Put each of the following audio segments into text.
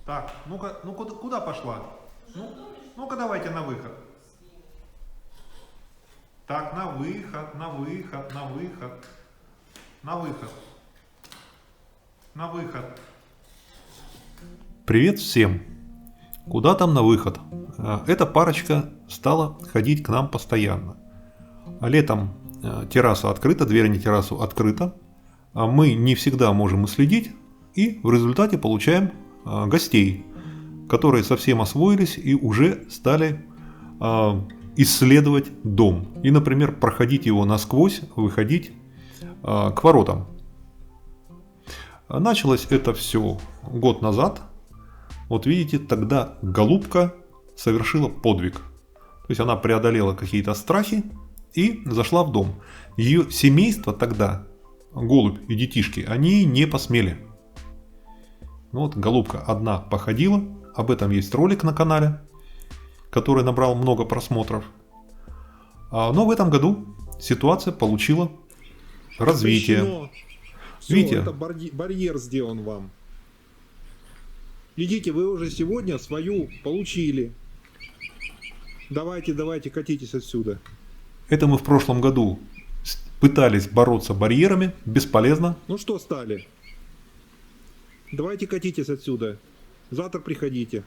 Так, ну-ка, ну куда пошла? Ну, ну-ка давайте на выход. Так, на выход, на выход, на выход. На выход. На выход. Привет всем. Куда там на выход? Эта парочка стала ходить к нам постоянно. Летом терраса открыта, дверь на террасу открыта. Мы не всегда можем следить, и в результате получаем гостей, которые совсем освоились и уже стали исследовать дом. И, например, проходить его насквозь, выходить к воротам. Началось это все год назад. Вот видите, тогда голубка совершила подвиг. То есть она преодолела какие-то страхи и зашла в дом. Ее семейство тогда, голубь и детишки, они не посмели. Вот голубка одна походила. Об этом есть ролик на канале, который набрал много просмотров. Но в этом году ситуация получила развитие. Все, Видите? это барьер сделан вам. Идите, вы уже сегодня свою получили. Давайте, давайте, катитесь отсюда. Это мы в прошлом году пытались бороться барьерами, бесполезно. Ну что стали? Давайте катитесь отсюда. Завтра приходите.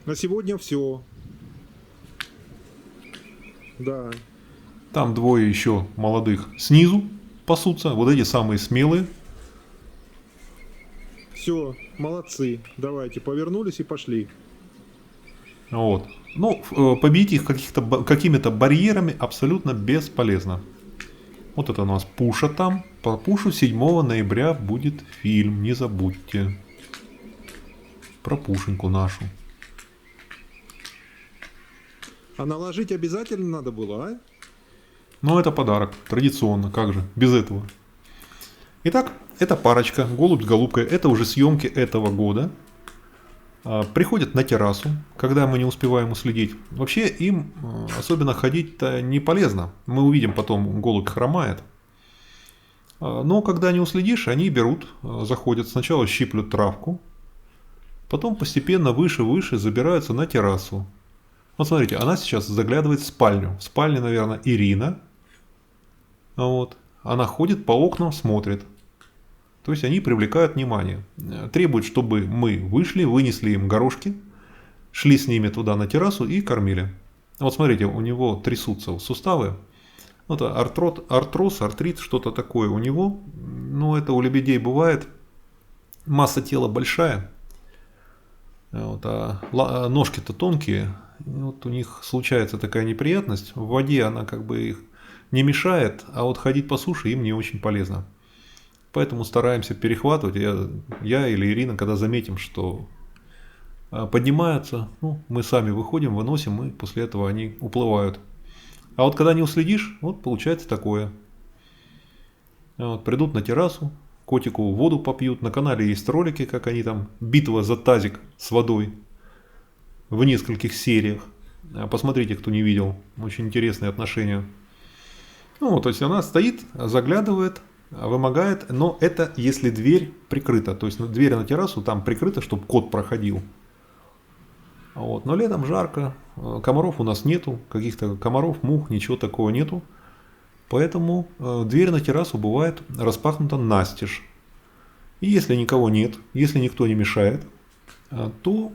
На сегодня все. Да. Там двое еще молодых снизу пасутся, вот эти самые смелые. Все, молодцы. Давайте, повернулись и пошли. Вот. Ну, победить их какими-то барьерами абсолютно бесполезно. Вот это у нас Пуша там. По Пушу 7 ноября будет фильм, не забудьте. Про Пушеньку нашу. А наложить обязательно надо было, а? Ну, это подарок, традиционно, как же, без этого. Итак, эта парочка, голубь с голубкой, это уже съемки этого года. Приходят на террасу, когда мы не успеваем уследить. Вообще им особенно ходить-то не полезно. Мы увидим потом, голубь хромает. Но когда не уследишь, они берут, заходят, сначала щиплют травку, потом постепенно выше-выше забираются на террасу. Вот смотрите, она сейчас заглядывает в спальню. В спальне, наверное, Ирина. Вот. Она ходит по окнам, смотрит. То есть они привлекают внимание. Требуют, чтобы мы вышли, вынесли им горошки, шли с ними туда на террасу и кормили. Вот смотрите, у него трясутся суставы. Вот артроз, артрит, что-то такое у него. Ну, это у лебедей бывает. Масса тела большая. Вот, а ножки-то тонкие. Вот у них случается такая неприятность. В воде она как бы их не мешает, а вот ходить по суше им не очень полезно. Поэтому стараемся перехватывать. Я или Ирина, когда заметим, что поднимаются, ну, мы сами выходим, выносим, и после этого они уплывают. А вот когда не уследишь, вот получается такое. Вот, придут на террасу, котику воду попьют. На канале есть ролики, как они там, битва за тазик с водой в нескольких сериях. Посмотрите, кто не видел. Очень интересные отношения. Ну, то есть она стоит, заглядывает, вымогает, но это если дверь прикрыта. То есть дверь на террасу там прикрыта, чтобы кот проходил. Вот. Но летом жарко, комаров у нас нету, каких-то комаров, мух, ничего такого нету. Поэтому дверь на террасу бывает распахнута настежь. И если никого нет, если никто не мешает, то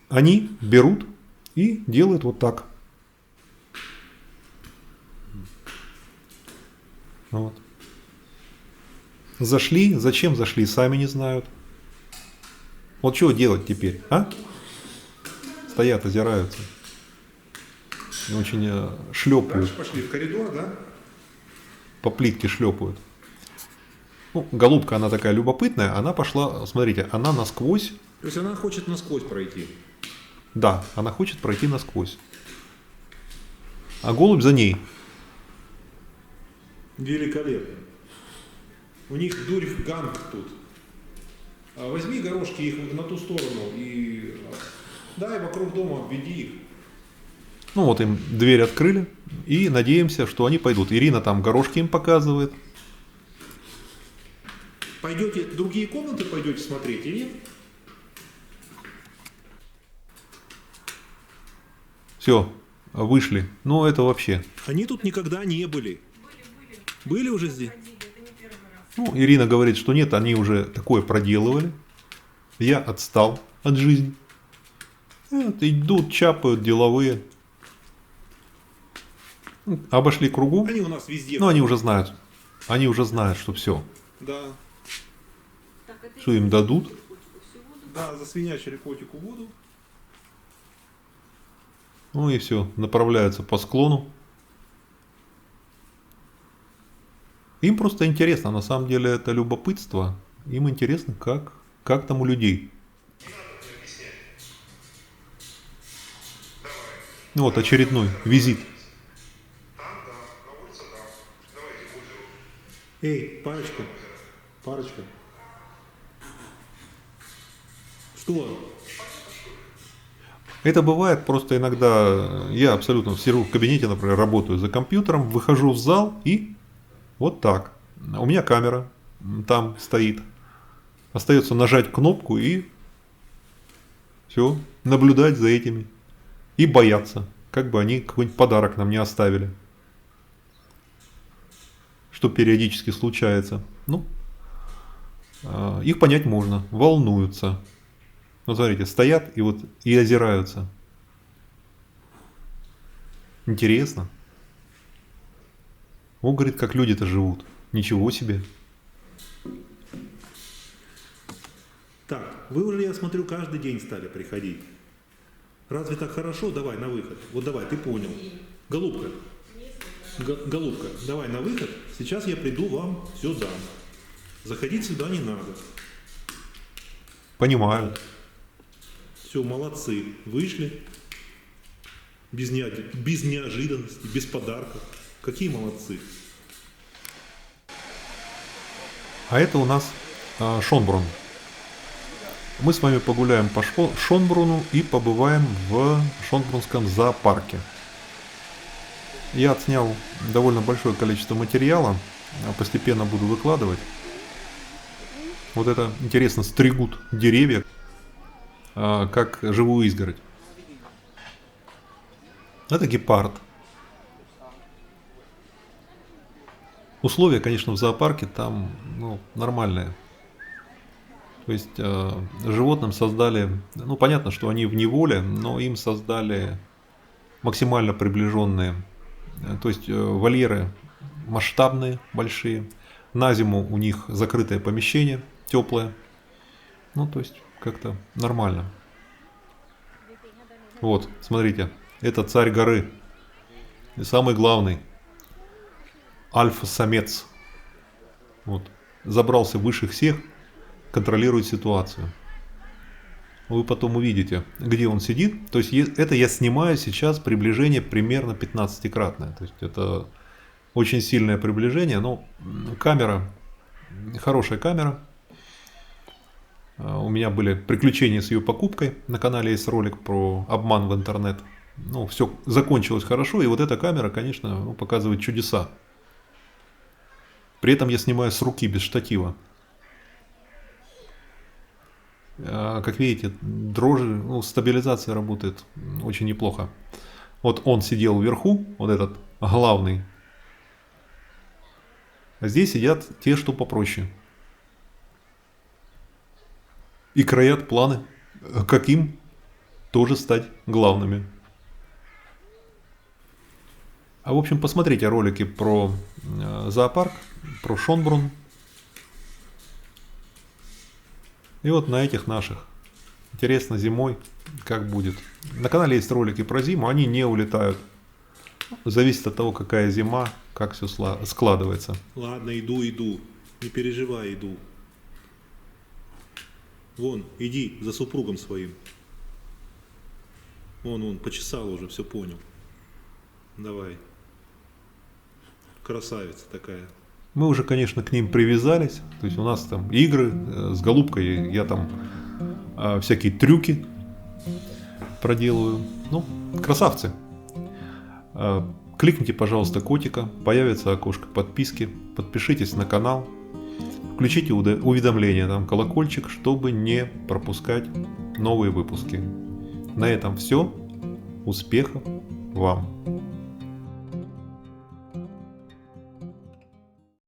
они берут и делают вот так. Вот. Зашли, зачем зашли, сами не знают. Вот что делать теперь, а? Стоят, озираются. Очень шлепают. Дальше пошли в коридор, да? По плитке шлепают. Ну, голубка, она такая любопытная, она пошла, смотрите, она насквозь. То есть она хочет насквозь пройти. Да, она хочет пройти насквозь. А голубь за ней. Великолепно. У них дурь-ганг тут. Возьми горошки их на ту сторону и дай вокруг дома, обведи их. Ну вот им дверь открыли и надеемся, что они пойдут. Ирина там горошки им показывает. Пойдете, другие комнаты пойдете смотреть или нет? Все, вышли. Ну, это вообще. Они тут никогда не были. Были уже здесь? Ну, Ирина говорит, что нет, они уже такое проделывали. Я отстал от жизни. Вот, идут, чапают, деловые. Обошли кругом. Они у нас везде. Ну, они уже знают. Они уже знают, что все. Да. Что им дадут. Да, засвинячили котику воду. Ну и все, направляются по склону. Им просто интересно, на самом деле это любопытство. Им интересно, как там у людей. Ну вот очередной визит. Эй, парочка. Парочка. Что? Это бывает просто иногда, я абсолютно сижу в кабинете, например, работаю за компьютером, выхожу в зал и вот так. У меня камера там стоит. Остается нажать кнопку и все, наблюдать за этими. И бояться, как бы они какой-нибудь подарок нам не оставили. Что периодически случается. Ну, их понять можно, волнуются. Ну, смотрите, стоят и вот и озираются. Интересно. Он говорит, как люди-то живут. Ничего себе. Так, вы уже, я смотрю, каждый день стали приходить. Разве так хорошо? Давай на выход. Вот давай, ты понял. Голубка. Голубка, давай на выход. Сейчас я приду, вам все дам. Заходить сюда не надо. Понимаю. Все, молодцы. Вышли. Без неожиданности, без подарков. Какие молодцы. А это у нас Шонбрун. Мы с вами погуляем по Шонбруну и побываем в Шонбрунском зоопарке. Я отснял довольно большое количество материала, постепенно буду выкладывать. Вот это интересно, стригут деревья, как живую изгородь. Это гепард. Условия, конечно, в зоопарке там нормальные. То есть животным создали, ну понятно, что они в неволе, но им создали максимально приближенные, то есть вольеры масштабные, большие. На зиму у них закрытое помещение, теплое. Ну, то есть как-то нормально. Вот, смотрите, это царь горы. И самый главный. Альфа-самец. Вот. Забрался выше всех, контролирует ситуацию. Вы потом увидите, где он сидит. То есть это я снимаю сейчас приближение примерно 15-кратное. То есть это очень сильное приближение. Но камера, хорошая камера. У меня были приключения с ее покупкой. На канале есть ролик про обман в интернет. Ну, все закончилось хорошо. И вот эта камера, конечно, показывает чудеса. При этом я снимаю с руки, без штатива. Как видите, дрожжи, стабилизация работает очень неплохо. Вот он сидел вверху, вот этот главный. А здесь сидят те, что попроще. И краят планы, как им тоже стать главными. А в общем, посмотрите ролики про зоопарк, про Шонбрун. И вот на этих наших. Интересно зимой, как будет. На канале есть ролики про зиму, они не улетают. Зависит от того, какая зима, как все складывается. Ладно, иду. Не переживай, иду. Вон, иди за супругом своим. Он почесал уже, все понял. Давай. Красавица такая. Мы уже, конечно, к ним привязались. То есть у нас там игры с голубкой. Я там всякие трюки проделываю. Ну, красавцы. Кликните, пожалуйста, котика. Появится окошко подписки. Подпишитесь на канал. Включите уведомления, там колокольчик, чтобы не пропускать новые выпуски. На этом все. Успехов вам!